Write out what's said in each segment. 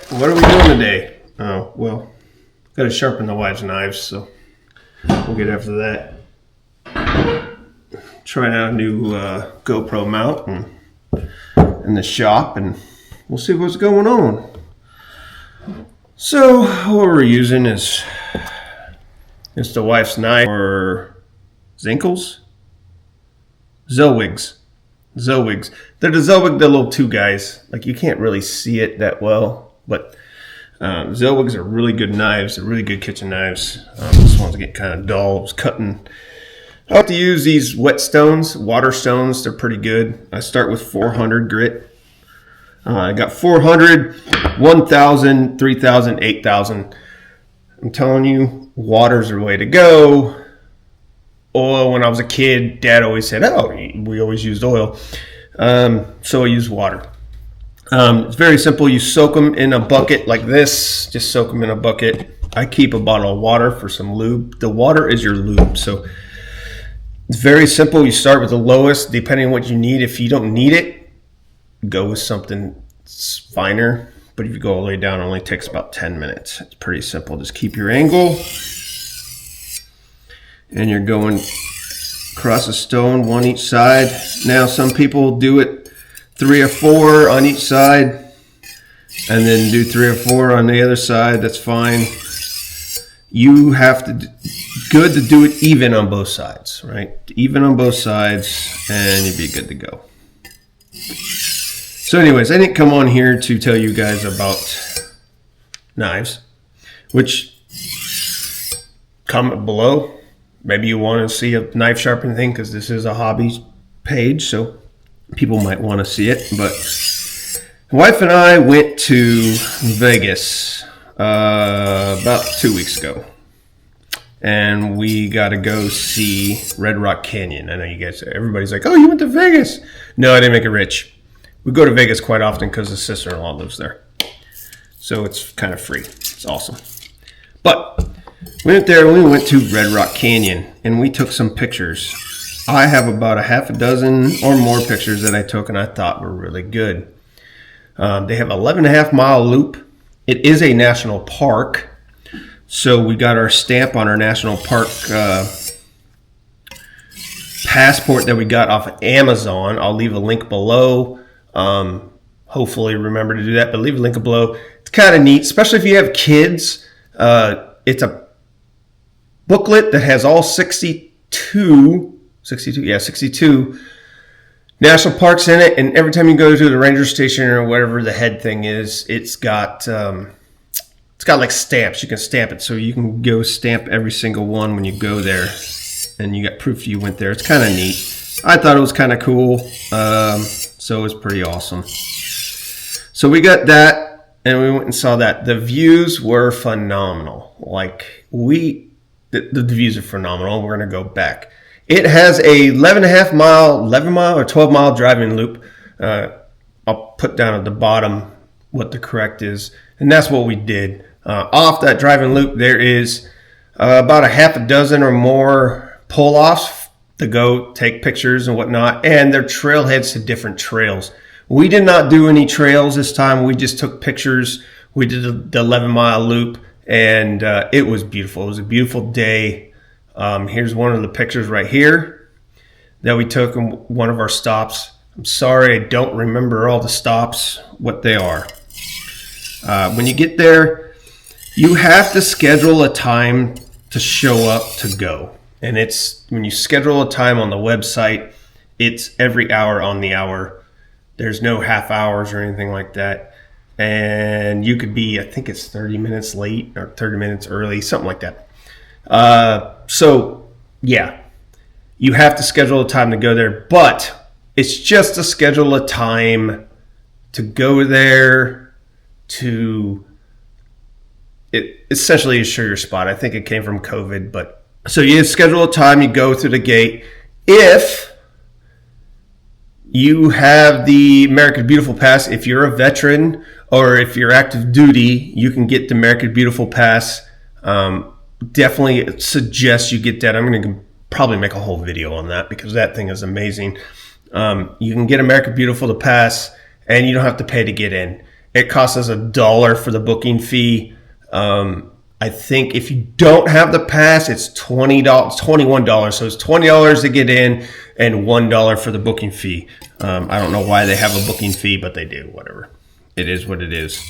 what are we doing today? Oh, well, got to sharpen the wife's knives, so we'll get after that. Trying out a new GoPro mount in the shop, and we'll see what's going on. So what we're using is the wife's knife, or Zinkels? Zellwegs. They're the Zellweg, the little two guys. Like, you can't really see it that well, but Zellwegs are really good knives. They're really good kitchen knives. This one's getting kind of dull. I was cutting. I like to use these wet stones, water stones. They're pretty good. I start with 400 grit. I got 400, 1,000, 3,000, 8,000. I'm telling you, water's the way to go. Oil, when I was a kid, Dad always said, oh, we always used oil. So I use water. It's very simple. You soak them in a bucket like this. Just soak them in a bucket. I keep a bottle of water for some lube. The water is your lube. So it's very simple. You start with the lowest, depending on what you need. If you don't need it, go with something finer. But if you go all the way down, it only takes about 10 minutes. It's pretty simple. Just keep your angle. And you're going across a stone, one each side. Now, some people do it 3 or 4 on each side, and then do 3 or 4 on the other side. That's fine. You have to, good to do it even on both sides, right? Even on both sides, and you'd be good to go. So anyways, I didn't come on here to tell you guys about knives, which, comment below. Maybe you want to see a knife sharpening thing, because this is a hobby page, so people might want to see it. But my wife and I went to Vegas about 2 weeks ago, and we got to go see Red Rock Canyon. I know you guys, everybody's like, oh, you went to Vegas? No, I didn't make it rich. We go to Vegas quite often because the sister-in-law lives there, so it's kind of free. It's awesome. But we went there, and we went to Red Rock Canyon, and we took some pictures. I have about a half a dozen or more pictures that I took and I thought were really good. They have 11.5 mile loop. It is a national park, so we got our stamp on our national park passport that we got off of Amazon. I'll leave a link below. Hopefully remember to do that, but leave a link below. It's kind of neat, especially if you have kids. It's a booklet that has all 62 national parks in it, and every time you go to the ranger station or whatever the head thing is, it's got like stamps. You can stamp it, so you can go stamp every single one when you go there, and you got proof you went there. It's kind of neat. I thought it was kind of cool, so it was pretty awesome. So we got that, and we went and saw that. The views were phenomenal. Like, the views are phenomenal. We're going to go back. It has a 11 mile or 12 mile driving loop. I'll put down at the bottom what the correct is. And that's what we did. Off that driving loop, there is about a half a dozen or more pull-offs to go take pictures and whatnot. And they're trailheads to different trails. We did not do any trails this time. We just took pictures. We did the 11 mile loop. And it was beautiful. It was a beautiful day. Here's one of the pictures right here that we took in one of our stops. I'm sorry, I don't remember all the stops, what they are. When you get there, you have to schedule a time to show up to go. And it's when you schedule a time on the website, it's every hour on the hour. There's no half hours or anything like that. And you could be, I think it's 30 minutes late or 30 minutes early, something like that. So yeah, you have to schedule a time to go there, but it's just to schedule a time to go there to essentially assure your spot. I think it came from COVID, but so you schedule a time, you go through the gate. If you have the American Beautiful Pass, if you're a veteran or if you're active duty, you can get the American Beautiful Pass. Definitely suggest you get that. I'm going to probably make a whole video on that because that thing is amazing. You can get American Beautiful to pass, and you don't have to pay to get in. It costs us $1 for the booking fee. I think if you don't have the pass, it's $20, $21. So it's $20 to get in and $1 for the booking fee. I don't know why they have a booking fee, but they do. Whatever. It is what it is.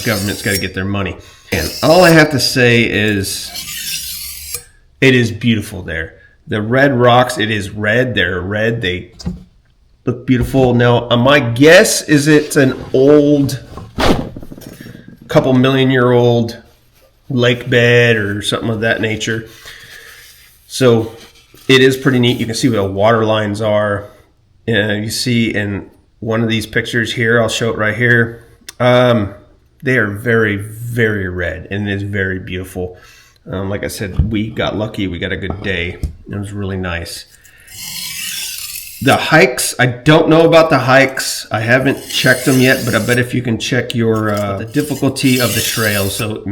Government's got to get their money. And all I have to say is it is beautiful there. The red rocks, it is red. They're red. They look beautiful. Now, my guess is it's an old, couple million-year-old lake bed or something of that nature. So it is pretty neat. You can see where the water lines are. And you see in one of these pictures here, I'll show it right here. They are very, very red, and it is very beautiful. Like I said, we got lucky. We got a good day. It was really nice. The hikes, I don't know about the hikes. I haven't checked them yet, but I bet if you can check your the difficulty of the trail, so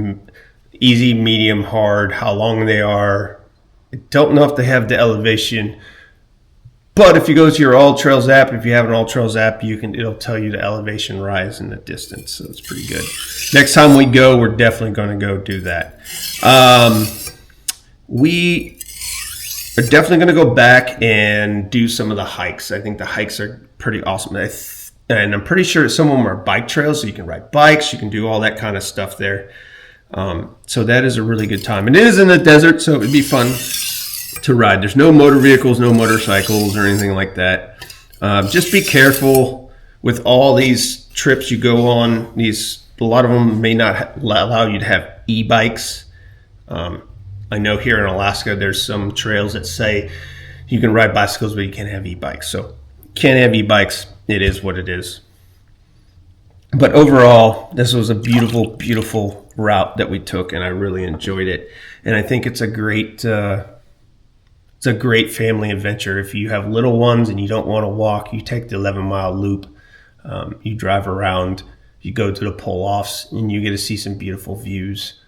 easy, medium, hard, how long they are. I don't know if they have the elevation, but if you go to your All Trails app, if you have an All Trails app, it'll tell you the elevation rise and the distance, so it's pretty good. Next time we go, we're definitely going to go do that. We are definitely going to go back and do some of the hikes. I think the hikes are pretty awesome. And I'm pretty sure some of them are bike trails, so you can ride bikes, you can do all that kind of stuff there. So that is a really good time. And it is in the desert, so it'd be fun to ride. There's no motor vehicles, no motorcycles or anything like that. Just be careful with all these trips you go on. A lot of them may not allow you to have e-bikes. I know here in Alaska, there's some trails that say you can ride bicycles, but you can't have e-bikes. So can't have e-bikes. It is what it is. But overall, this was a beautiful, beautiful route that we took, and I really enjoyed it. And I think it's a great family adventure. If you have little ones and you don't want to walk, you take the 11-mile loop. You drive around, you go to the pull-offs, and you get to see some beautiful views.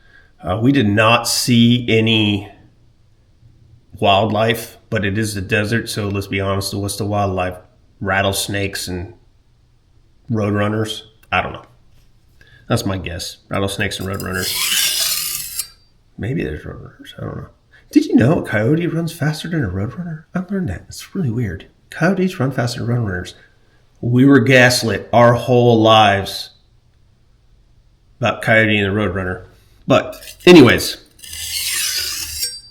We did not see any wildlife, but it is the desert, so let's be honest, what's the wildlife? Rattlesnakes and roadrunners? I don't know. That's my guess. Rattlesnakes and roadrunners. Maybe there's roadrunners. I don't know. Did you know a coyote runs faster than a roadrunner? I learned that. It's really weird. Coyotes run faster than roadrunners. We were gaslit our whole lives about coyote and the roadrunner. But anyways,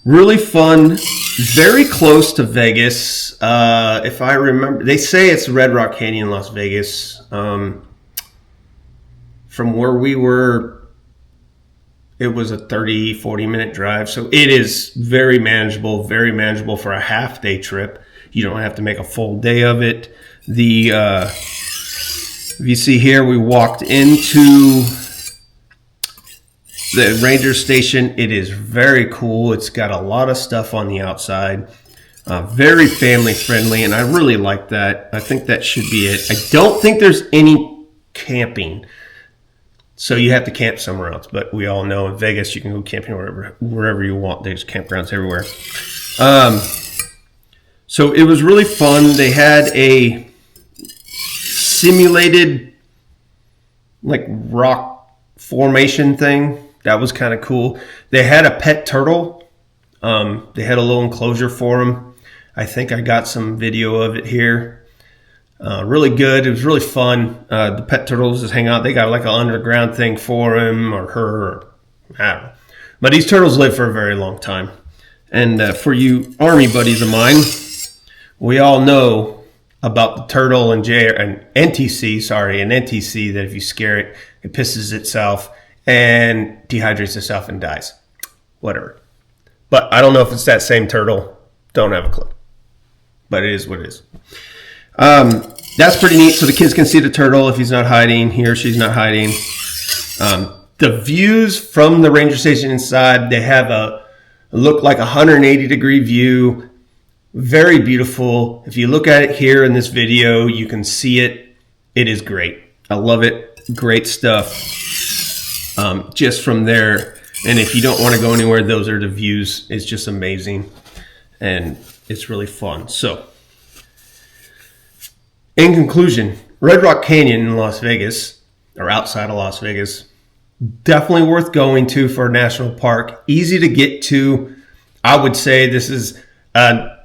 really fun, very close to Vegas. If I remember, they say it's Red Rock Canyon, Las Vegas. From where we were, it was a 30, 40-minute drive. So it is very manageable for a half-day trip. You don't have to make a full day of it. If you see here, we walked into the ranger station. It is very cool. It's got a lot of stuff on the outside. Very family friendly, and I really like that. I think that should be it. I don't think there's any camping, so you have to camp somewhere else. But we all know in Vegas you can go camping wherever you want. There's campgrounds everywhere. So it was really fun. They had a simulated like rock formation thing. That was kind of cool. They had a pet turtle. They had a little enclosure for him. I think I got some video of it here. Really good. It was really fun. The pet turtles just hang out. They got like an underground thing for him or her. Or, I don't know. But these turtles live for a very long time. And for you Army buddies of mine, we all know about the turtle and NTC, that if you scare it, it pisses itself and dehydrates itself and dies. Whatever. But I don't know if it's that same turtle. Don't have a clue. But it is what it is. That's pretty neat. So the kids can see the turtle if he's not hiding. He or she's not hiding. The views from the ranger station inside, they have look like a 180-degree view. Very beautiful. If you look at it here in this video, you can see it. It is great. I love it. Great stuff. Just from there. And if you don't want to go anywhere, those are the views. It's just amazing. And it's really fun. So, in conclusion, Red Rock Canyon in Las Vegas or outside of Las Vegas. Definitely worth going to for a national park. Easy to get to. I would say this is a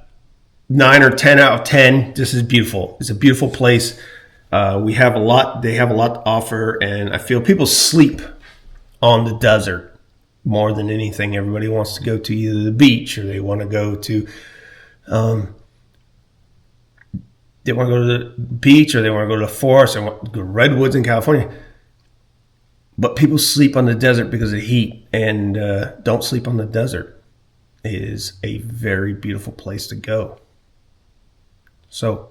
9 or 10 out of 10. This is beautiful. It's a beautiful place. We have a lot. They have a lot to offer, and I feel people sleep on the desert more than anything. Everybody wants to go to either the beach or they want to go to the beach, or they want to go to the forest, or want to go to redwoods in California. But people sleep on the desert because of the heat, and don't sleep on the desert. It is a very beautiful place to go. So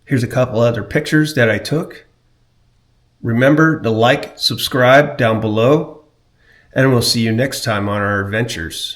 here's a couple other pictures that I took. Remember to like, subscribe down below, and we'll see you next time on our adventures.